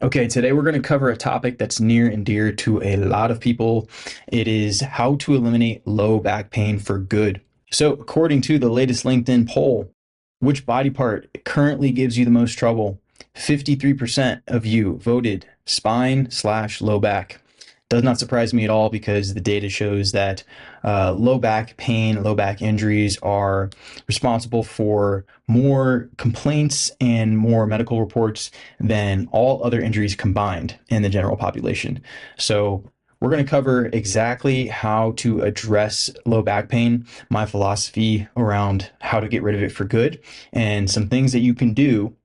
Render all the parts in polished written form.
Okay, today we're going to cover a topic that's near and dear to a lot of people. It is how to eliminate low back pain for good. So, according to the latest LinkedIn poll, which body part currently gives you the most trouble? 53% of you voted spine slash low back. Does not surprise me at all because the data shows that low back pain, low back injuries are responsible for more complaints and more medical reports than all other injuries combined in the general population. So, we're going to cover exactly how to address low back pain, my philosophy around how to get rid of it for good, and some things that you can do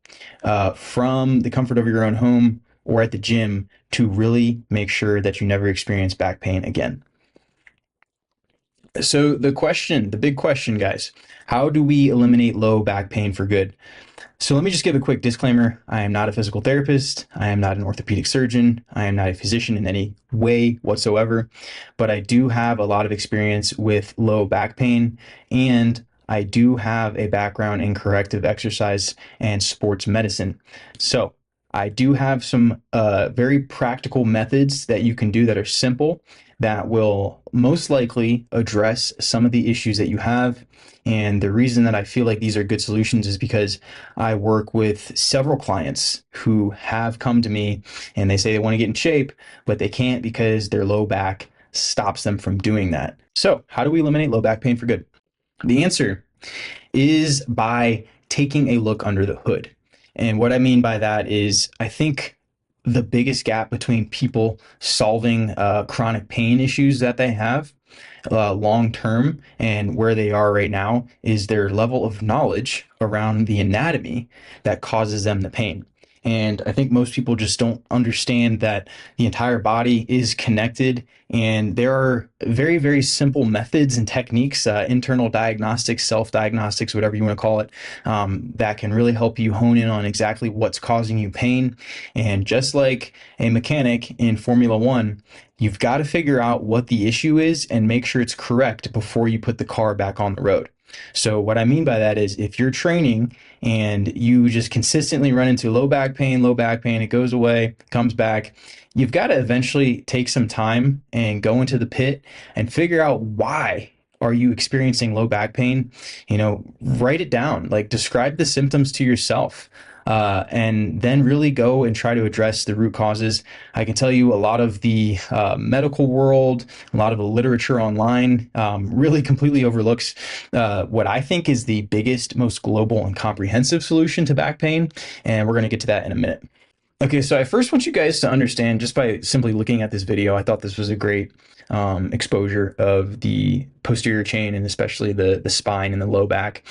from the comfort of your own home or at the gym to really make sure that you never experience back pain again. So the big question, guys, how do we eliminate low back pain for good? So let me just give a quick disclaimer. I am not a physical therapist. I am not an orthopedic surgeon. I am not a physician in any way whatsoever, but I do have a lot of experience with low back pain, and I do have a background in corrective exercise and sports medicine. So I do have some very practical methods that you can do that are simple that will most likely address some of the issues that you have. And the reason that I feel like these are good solutions is because I work with several clients who have come to me and they say they want to get in shape, but they can't because their low back stops them from doing that. So, how do we eliminate low back pain for good? The answer is by taking a look under the hood. And what I mean by that is, I think the biggest gap between people solving chronic pain issues that they have long term and where they are right now is their level of knowledge around the anatomy that causes them the pain. And I think most people just don't understand that the entire body is connected. And there are very, very simple methods and techniques, internal diagnostics, self diagnostics, whatever you want to call it, that can really help you hone in on exactly what's causing you pain. And just like a mechanic in Formula One, you've got to figure out what the issue is and make sure it's correct before you put the car back on the road. So what I mean by that is if you're training and you just consistently run into low back pain, it goes away, comes back, you've got to eventually take some time and go into the pit and figure out why are you experiencing low back pain. Write it down, like describe the symptoms to yourself. And then really go and try to address the root causes. I can tell you a lot of the medical world, a lot of the literature online really completely overlooks what I think is the biggest, most global and comprehensive solution to back pain. And we're going to get to that in a minute. Okay, so I first want you guys to understand, just by simply looking at this video, I thought this was a great exposure of the posterior chain and especially the spine and the low back.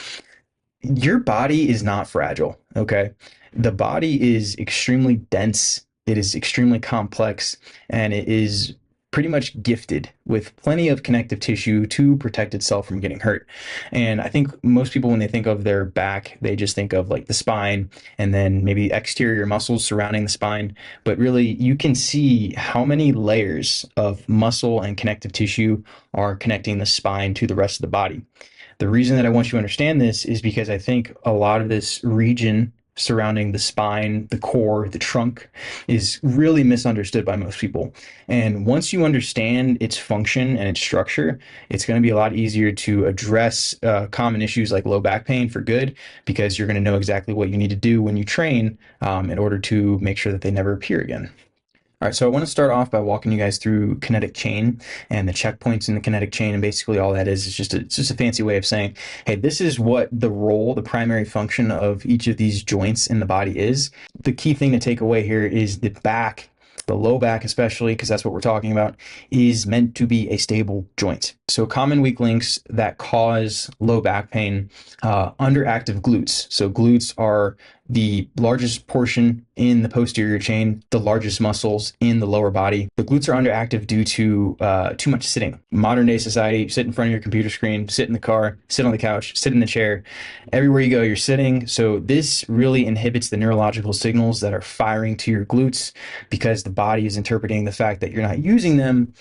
Your body is not fragile, okay? The body is extremely dense, it is extremely complex, and it is pretty much gifted with plenty of connective tissue to protect itself from getting hurt. And I think most people, when they think of their back, they just think of like the spine and then maybe exterior muscles surrounding the spine. But really, you can see how many layers of muscle and connective tissue are connecting the spine to the rest of the body. The reason that I want you to understand this is because I think a lot of this region surrounding the spine, the core, the trunk is really misunderstood by most people. And once you understand its function and its structure, it's going to be a lot easier to address common issues like low back pain for good, because you're going to know exactly what you need to do when you train in order to make sure that they never appear again. All right, so I want to start off by walking you guys through kinetic chain and the checkpoints in the kinetic chain. And basically all that is it's just a fancy way of saying, hey, this is what the role, the primary function of each of these joints in the body is. The key thing to take away here is the back, the low back especially, because that's what we're talking about, is meant to be a stable joint. So common weak links that cause low back pain, underactive glutes. So glutes are the largest portion in the posterior chain, the largest muscles in the lower body. The glutes are underactive due to too much sitting. Modern day society, sit in front of your computer screen, sit in the car, sit on the couch, sit in the chair. Everywhere you go, you're sitting. So this really inhibits the neurological signals that are firing to your glutes because the body is interpreting the fact that you're not using them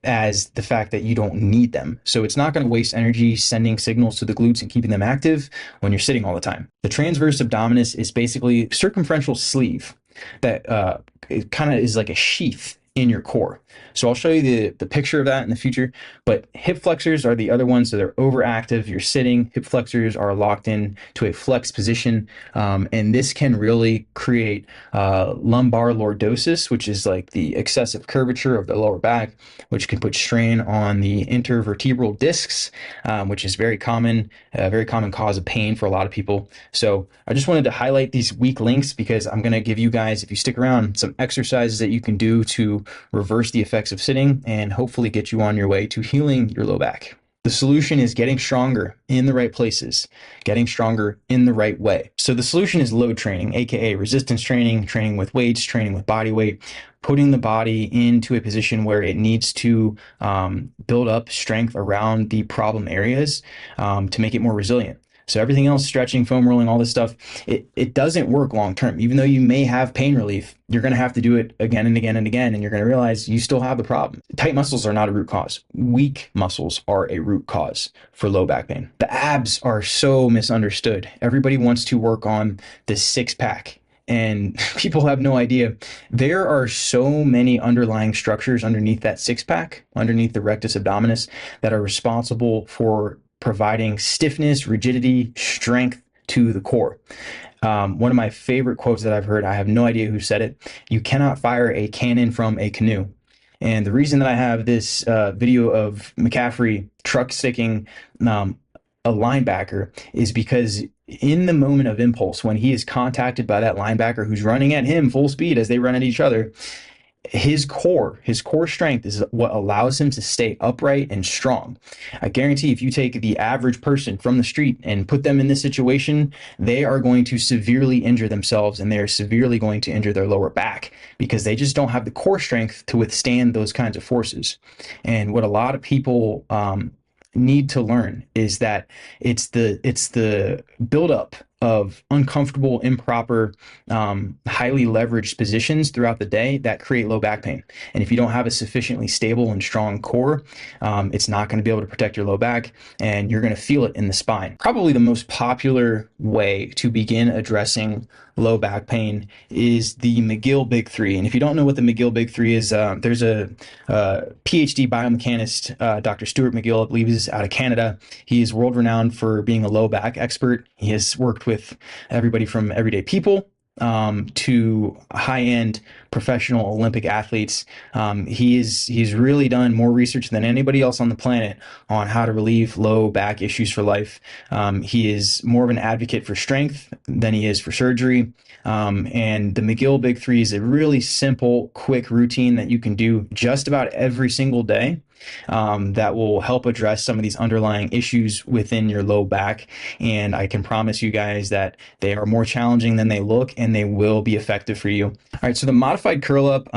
as the fact that you don't need them. So it's not going to waste energy sending signals to the glutes and keeping them active when you're sitting all the time. The transverse abdominis is basically circumferential sleeve that it kind of is like a sheath in your core. So I'll show you the picture of that in the future. But hip flexors are the other ones that are overactive. You're sitting. Hip flexors are locked in to a flex position, and this can really create lumbar lordosis, which is like the excessive curvature of the lower back, which can put strain on the intervertebral discs, which is very common, a very common cause of pain for a lot of people. So I just wanted to highlight these weak links because I'm going to give you guys, if you stick around, some exercises that you can do to reverse the effects of sitting and hopefully get you on your way to healing your low back. The solution is getting stronger in the right places, getting stronger in the right way. So the solution is load training, aka resistance training, training with weights, training with body weight, putting the body into a position where it needs to build up strength around the problem areas to make it more resilient. So everything else, stretching, foam rolling, all this stuff, it doesn't work long term. Even though you may have pain relief, you're going to have to do it again and again and again, and you're going to realize you still have the problem. Tight muscles are not a root cause. Weak muscles are a root cause for low back pain. The abs are so misunderstood. Everybody wants to work on the six pack, and people have no idea. There are so many underlying structures underneath that six pack, underneath the rectus abdominis, that are responsible for providing stiffness, rigidity, strength to the core. One of my favorite quotes that I've heard, I have no idea who said it: you cannot fire a cannon from a canoe. And the reason that I have this video of McCaffrey truck sticking a linebacker is because in the moment of impulse, when he is contacted by that linebacker who's running at him full speed as they run at each other, his core strength is what allows him to stay upright and strong. I guarantee if you take the average person from the street and put them in this situation, they are going to severely injure themselves, and they are severely going to injure their lower back because they just don't have the core strength to withstand those kinds of forces. And what a lot of people need to learn is that it's the buildup of uncomfortable, improper, highly leveraged positions throughout the day that create low back pain. And if you don't have a sufficiently stable and strong core, it's not going to be able to protect your low back, and you're going to feel it in the spine. Probably the most popular way to begin addressing low back pain is the McGill Big Three. And if you don't know what the McGill Big Three is, there's a PhD biomechanist, Dr. Stuart McGill, I believe is out of Canada. He is world renowned for being a low back expert. He has worked with everybody from everyday people to high-end professional Olympic athletes. He's really done more research than anybody else on the planet on how to relieve low back issues for life. He is more of an advocate for strength than he is for surgery. And the McGill Big Three is a really simple, quick routine that you can do just about every single day that will help address some of these underlying issues within your low back. And I can promise you guys that they are more challenging than they look, and they will be effective for you. All right, so the modified curl up,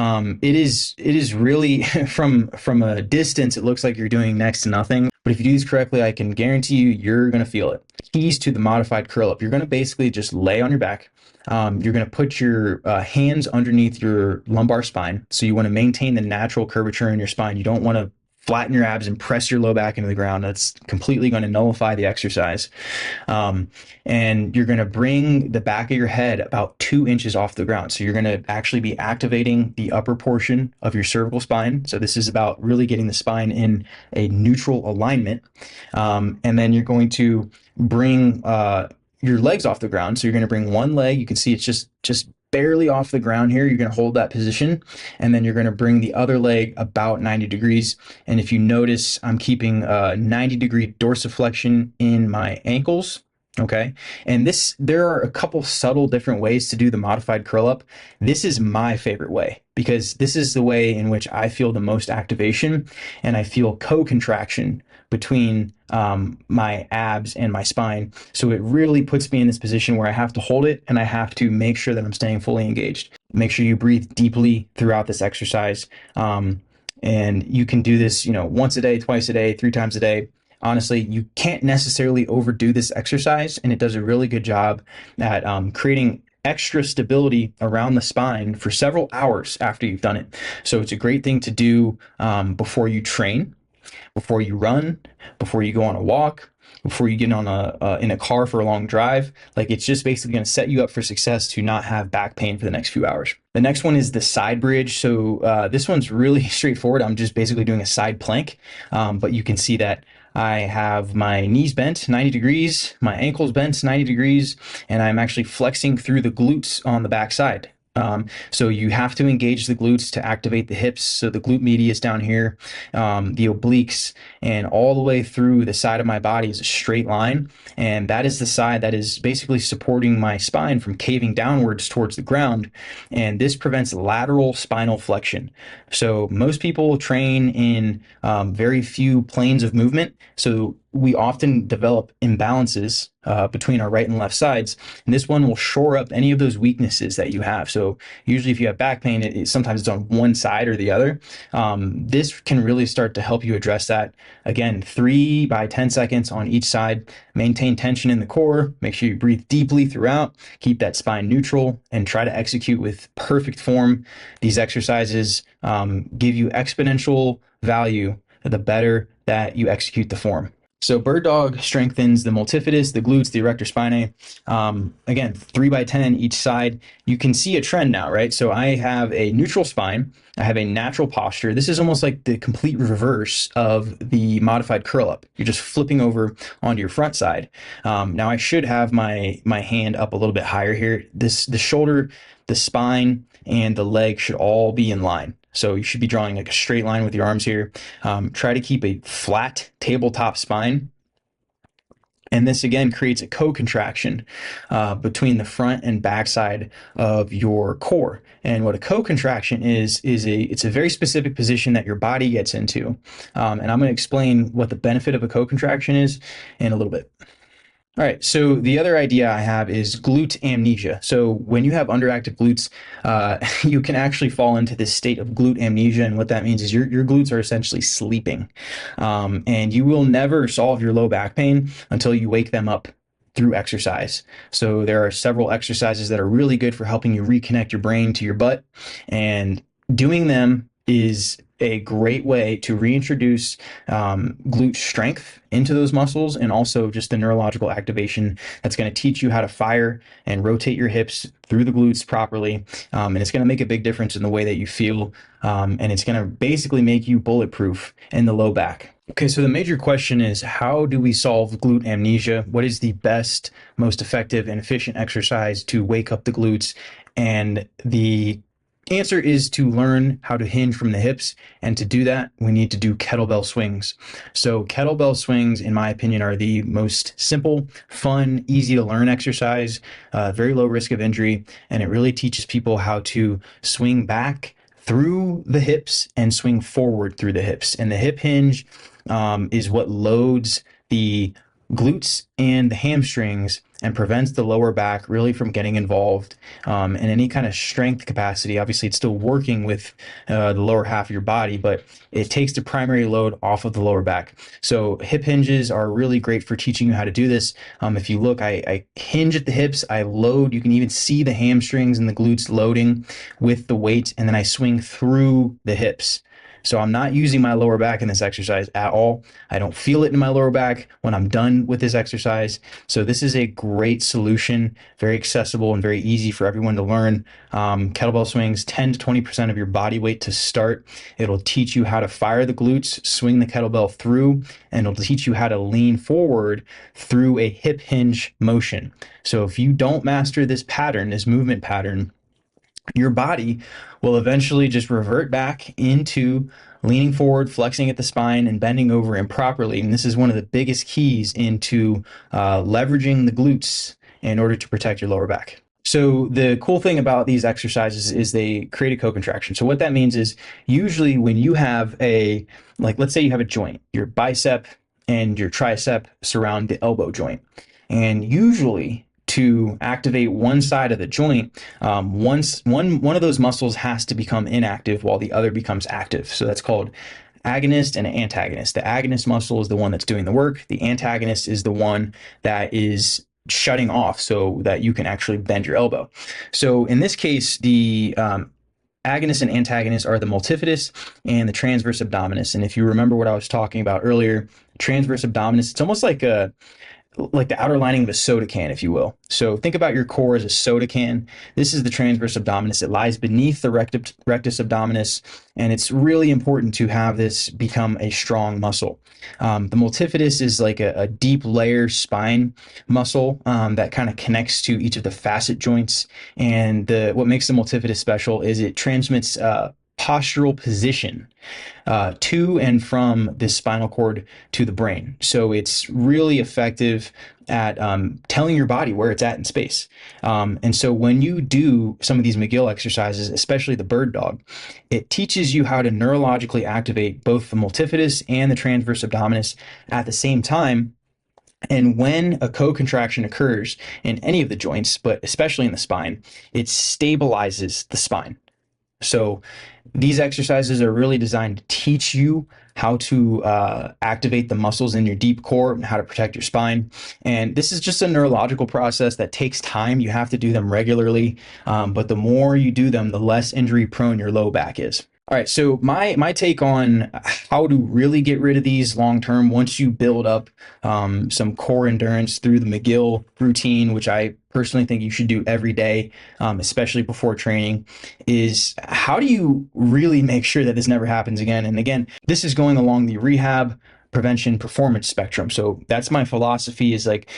it is really from a distance, it looks like you're doing next to nothing. But if you do this correctly, I can guarantee you're going to feel it. Keys to the modified curl up: you're going to basically just lay on your back. You're going to put your hands underneath your lumbar spine. So you want to maintain the natural curvature in your spine. You don't want to flatten your abs and press your low back into the ground. That's completely going to nullify the exercise. And you're going to bring the back of your head about 2 inches off the ground. So you're going to actually be activating the upper portion of your cervical spine. So this is about really getting the spine in a neutral alignment. And then you're going to bring your legs off the ground. So you're going to bring one leg. You can see it's just barely off the ground here. You're going to hold that position, and then you're going to bring the other leg about 90 degrees. And if you notice, I'm keeping 90-degree dorsiflexion in my ankles. Okay. And there are a couple subtle different ways to do the modified curl up. This is my favorite way because this is the way in which I feel the most activation, and I feel co-contraction between my abs and my spine. So it really puts me in this position where I have to hold it, and I have to make sure that I'm staying fully engaged. Make sure you breathe deeply throughout this exercise. And you can do this, once a day, twice a day, 3 times a day. Honestly, you can't necessarily overdo this exercise, and it does a really good job at creating extra stability around the spine for several hours after you've done it. So it's a great thing to do before you train, before you run, before you go on a walk. before you get on in a car for a long drive. Like, it's just basically going to set you up for success to not have back pain for the next few hours. The next one is the side bridge. So this one's really straightforward. I'm just basically doing a side plank, but you can see that I have my knees bent 90 degrees, my ankles bent 90 degrees, and I'm actually flexing through the glutes on the back side. So you have to engage the glutes to activate the hips. So the glute medius down here, the obliques, and all the way through the side of my body is a straight line. And that is the side that is basically supporting my spine from caving downwards towards the ground. And this prevents lateral spinal flexion. So most people train in very few planes of movement. So we often develop imbalances between our right and left sides, and this one will shore up any of those weaknesses that you have. So usually if you have back pain, sometimes it's on one side or the other. This can really start to help you address that. Again, 3 by 10 seconds on each side. Maintain tension in the core. Make sure you breathe deeply throughout. Keep that spine neutral and try to execute with perfect form. These exercises give you exponential value the better that you execute the form. So bird dog strengthens the multifidus, the glutes, the erector spinae. Again, 3 by 10 each side. You can see a trend now, right? So I have a neutral spine. I have a natural posture. This is almost like the complete reverse of the modified curl up. You're just flipping over onto your front side. Now I should have my hand up a little bit higher here. The shoulder, the spine, and the leg should all be in line. So you should be drawing like a straight line with your arms here. Try to keep a flat tabletop spine. And this again creates a co-contraction between the front and back side of your core. And what a co-contraction is it's a very specific position that your body gets into. And I'm going to explain what the benefit of a co-contraction is in a little bit. All right, so the other idea I have is glute amnesia. So when you have underactive glutes, you can actually fall into this state of glute amnesia, and what that means is your glutes are essentially sleeping, and you will never solve your low back pain until you wake them up through exercise. So there are several exercises that are really good for helping you reconnect your brain to your butt, and doing them is a great way to reintroduce glute strength into those muscles, and also just the neurological activation that's going to teach you how to fire and rotate your hips through the glutes properly. And it's going to make a big difference in the way that you feel. And it's going to basically make you bulletproof in the low back. Okay, so the major question is, how do we solve glute amnesia? What is the best, most effective, and efficient exercise to wake up the glutes? And the answer is to learn how to hinge from the hips, and to do that we need to do kettlebell swings. So kettlebell swings, in my opinion, are the most simple, fun, easy to learn exercise, very low risk of injury, and it really teaches people how to swing back through the hips and swing forward through the hips. And the hip hinge is what loads the glutes and the hamstrings and prevents the lower back really from getting involved in any kind of strength capacity. Obviously, it's still working with the lower half of your body, but it takes the primary load off of the lower back. So hip hinges are really great for teaching you how to do this. If you look, I hinge at the hips, I load. You can even see the hamstrings and the glutes loading with the weight, and then I swing through the hips. So I'm not using my lower back in this exercise at all. I don't feel it in my lower back when I'm done with this exercise. So this is a great solution, very accessible and very easy for everyone to learn. Kettlebell swings, 10 to 20% of your body weight to start. It'll teach you how to fire the glutes, swing the kettlebell through, and it'll teach you how to lean forward through a hip hinge motion. So if you don't master this pattern, this movement pattern, your body will eventually just revert back into leaning forward, flexing at the spine, and bending over improperly. And this is one of the biggest keys into leveraging the glutes in order to protect your lower back. So the cool thing about these exercises is they create a co-contraction. So what that means is, usually when you have let's say you have a joint, your bicep and your tricep surround the elbow joint. And usually, to activate one side of the joint, one of those muscles has to become inactive while the other becomes active. So that's called agonist and antagonist. The agonist muscle is the one that's doing the work. The antagonist is the one that is shutting off so that you can actually bend your elbow. So in this case, the agonists and antagonists are the multifidus and the transverse abdominis. And if you remember what I was talking about earlier, transverse abdominis, it's almost like the outer lining of a soda can, if you will. So think about your core as a soda can. This is the transverse abdominis. It lies beneath the rectus abdominis, and it's really important to have this become a strong muscle. The multifidus is like a deep layer spine muscle that kind of connects to each of the facet joints. And what makes the multifidus special is it transmits postural position to and from this spinal cord to the brain. So it's really effective at telling your body where it's at in space. And so when you do some of these McGill exercises, especially the bird dog, it teaches you how to neurologically activate both the multifidus and the transverse abdominis at the same time. And when a co-contraction occurs in any of the joints, but especially in the spine, it stabilizes the spine. So these exercises are really designed to teach you how to activate the muscles in your deep core and how to protect your spine. And this is just a neurological process that takes time. You have to do them regularly, but the more you do them, the less injury prone your low back is. All right, so my take on how to really get rid of these long term once you build up some core endurance through the McGill routine, which I personally think you should do every day, especially before training, is how do you really make sure that this never happens again? And again, this is going along the rehab, prevention, performance spectrum. So that's my philosophy, is like,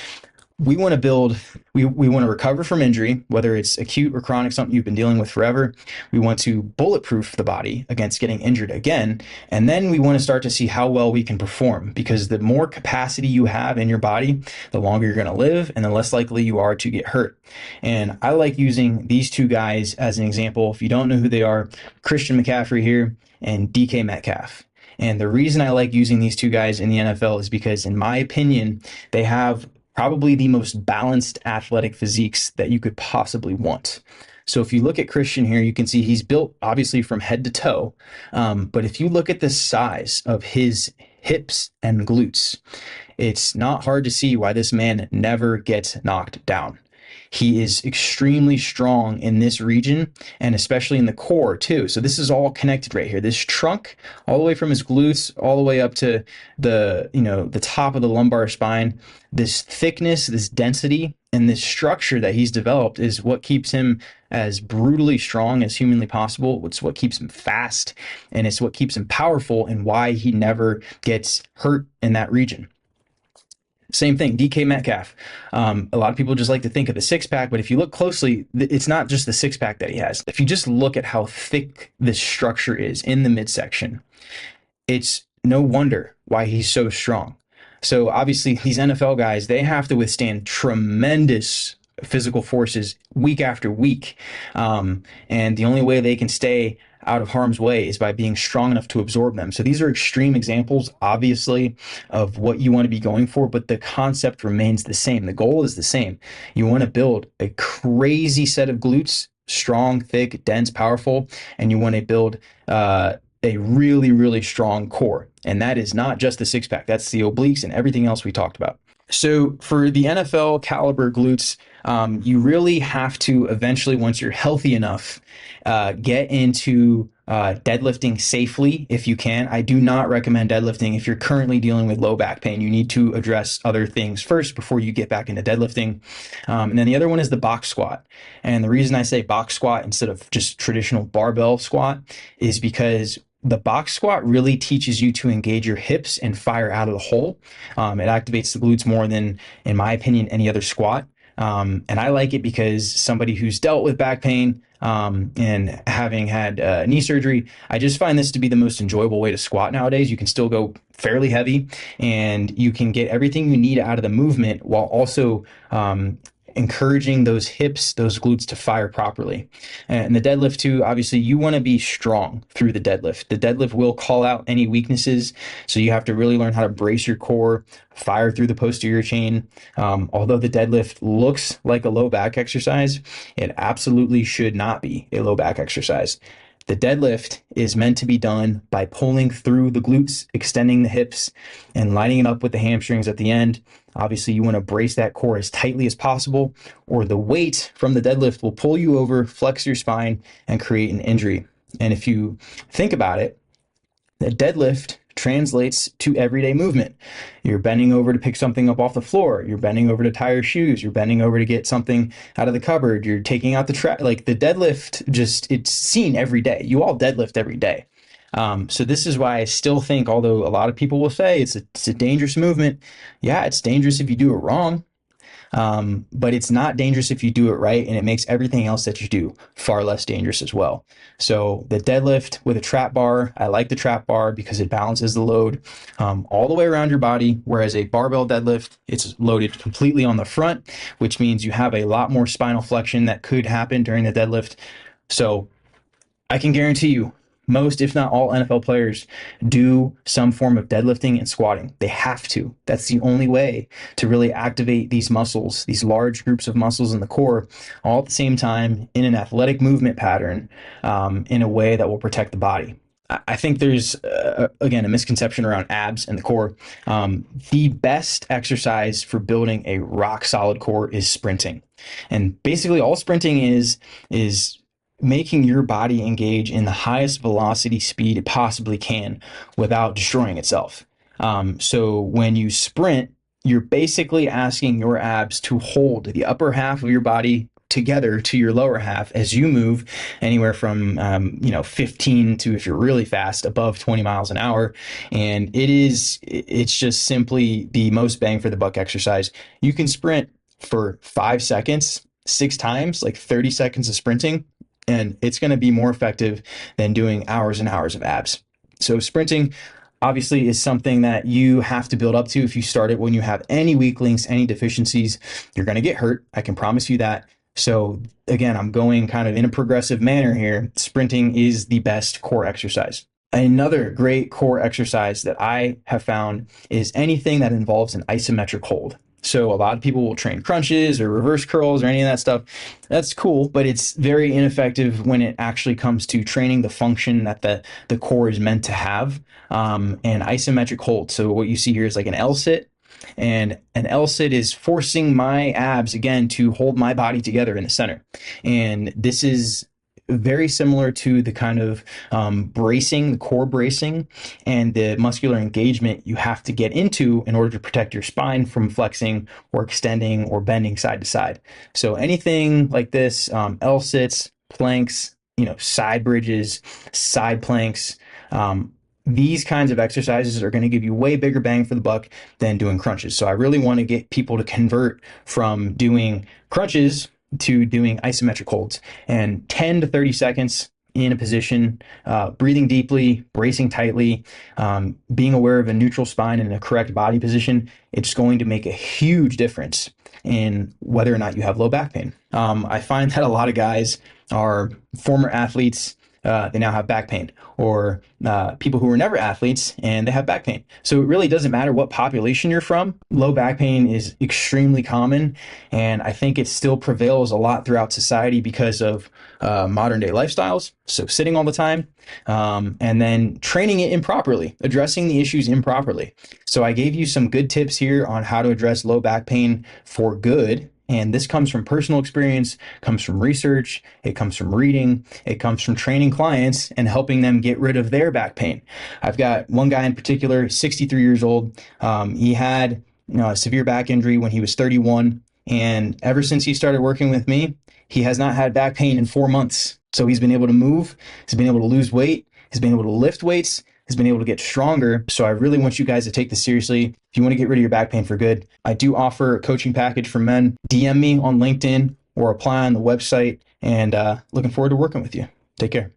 we want to build, we want to recover from injury, whether it's acute or chronic, something you've been dealing with forever. We want to bulletproof the body against getting injured again. And then we want to start to see how well we can perform, because the more capacity you have in your body, the longer you're going to live and the less likely you are to get hurt. And I like using these two guys as an example. If you don't know who they are, Christian McCaffrey here and DK Metcalf. And the reason I like using these two guys in the NFL is because, in my opinion, they have probably the most balanced athletic physiques that you could possibly want. So if you look at Christian here, you can see he's built obviously from head to toe. But if you look at the size of his hips and glutes, it's not hard to see why this man never gets knocked down. He is extremely strong in this region, and especially in the core too. So this is all connected right here. This trunk, all the way from his glutes, all the way up to the top of the lumbar spine. This thickness, this density, and this structure that he's developed is what keeps him as brutally strong as humanly possible. It's what keeps him fast, and it's what keeps him powerful, and why he never gets hurt in that region. Same thing, DK Metcalf. A lot of people just like to think of the six-pack, but if you look closely, it's not just the six-pack that he has. If you just look at how thick this structure is in the midsection, it's no wonder why he's so strong. So obviously, these NFL guys, they have to withstand tremendous physical forces week after week. And the only way they can stay out of harm's way is by being strong enough to absorb them. So these are extreme examples, obviously, of what you want to be going for, but the concept remains the same. The goal is the same. You want to build a crazy set of glutes, strong, thick, dense, powerful, and you want to build a really, really strong core. And that is not just the six-pack. That's the obliques and everything else we talked about. So for the NFL caliber glutes, you really have to eventually, once you're healthy enough, get into deadlifting safely if you can. I do not recommend deadlifting if you're currently dealing with low back pain. You need to address other things first before you get back into deadlifting. And then the other one is the box squat. And the reason I say box squat instead of just traditional barbell squat is because the box squat really teaches you to engage your hips and fire out of the hole. It activates the glutes more than, in my opinion, any other squat. And I like it because somebody who's dealt with back pain and having had knee surgery, I just find this to be the most enjoyable way to squat nowadays. You can still go fairly heavy, and you can get everything you need out of the movement while also encouraging those hips, those glutes to fire properly. And the deadlift too, obviously you want to be strong through the deadlift. The deadlift will call out any weaknesses. So you have to really learn how to brace your core, fire through the posterior chain. Although the deadlift looks like a low back exercise, it absolutely should not be a low back exercise. The deadlift is meant to be done by pulling through the glutes, extending the hips, and lining it up with the hamstrings at the end. Obviously, you want to brace that core as tightly as possible, or the weight from the deadlift will pull you over, flex your spine, and create an injury. And if you think about it, the deadlift translates to everyday movement. You're bending over to pick something up off the floor. You're bending over to tie your shoes. You're bending over to get something out of the cupboard. You're taking out the trash. Like the deadlift, just it's seen every day. You all deadlift every day. So this is why I still think, although a lot of people will say it's a dangerous movement, yeah, it's dangerous if you do it wrong. But it's not dangerous if you do it right, and it makes everything else that you do far less dangerous as well. So the deadlift with a trap bar, I like the trap bar because it balances the load all the way around your body, whereas a barbell deadlift, it's loaded completely on the front, which means you have a lot more spinal flexion that could happen during the deadlift. So I can guarantee you, most, if not all, NFL players do some form of deadlifting and squatting. They have to. That's the only way to really activate these muscles, these large groups of muscles in the core, all at the same time in an athletic movement pattern, in a way that will protect the body. I think there's, again, a misconception around abs and the core. The best exercise for building a rock solid core is sprinting. And basically all sprinting is making your body engage in the highest velocity speed it possibly can without destroying itself. So when you sprint, you're basically asking your abs to hold the upper half of your body together to your lower half as you move anywhere from 15 to, if you're really fast, above 20 miles an hour. And it's just simply the most bang for the buck exercise. You can sprint for 5 seconds 6 times, like 30 seconds of sprinting, and it's going to be more effective than doing hours and hours of abs. So sprinting obviously is something that you have to build up to. If you start it when you have any weak links, any deficiencies, you're going to get hurt. I can promise you that. So again, I'm going kind of in a progressive manner here. Sprinting is the best core exercise. Another great core exercise that I have found is anything that involves an isometric hold. So a lot of people will train crunches or reverse curls or any of that stuff. That's cool, but it's very ineffective when it actually comes to training the function that the core is meant to have. And isometric hold. So what you see here is like an L sit. And an L sit is forcing my abs, again, to hold my body together in the center. And this is very similar to the kind of bracing, the core bracing, and the muscular engagement you have to get into in order to protect your spine from flexing or extending or bending side to side. So anything like this, L sits, planks, side bridges, side planks, these kinds of exercises are going to give you way bigger bang for the buck than doing crunches. So I really want to get people to convert from doing crunches to doing isometric holds, and 10 to 30 seconds in a position, breathing deeply, bracing tightly, being aware of a neutral spine and a correct body position. It's going to make a huge difference in whether or not you have low back pain. I find that a lot of guys are former athletes. They now have back pain, or people who were never athletes and they have back pain. So it really doesn't matter what population you're from. Low back pain is extremely common, and I think it still prevails a lot throughout society because of modern day lifestyles. So sitting all the time, and then training it improperly, addressing the issues improperly. So I gave you some good tips here on how to address low back pain for good. And this comes from personal experience, comes from research, it comes from reading, it comes from training clients and helping them get rid of their back pain. I've got one guy in particular, 63 years old. He had a severe back injury when he was 31. And ever since he started working with me, he has not had back pain in 4 months. So he's been able to move, he's been able to lose weight, he's been able to lift weights, has been able to get stronger. So I really want you guys to take this seriously. If you want to get rid of your back pain for good, I do offer a coaching package for men. DM me on LinkedIn or apply on the website, and looking forward to working with you. Take care.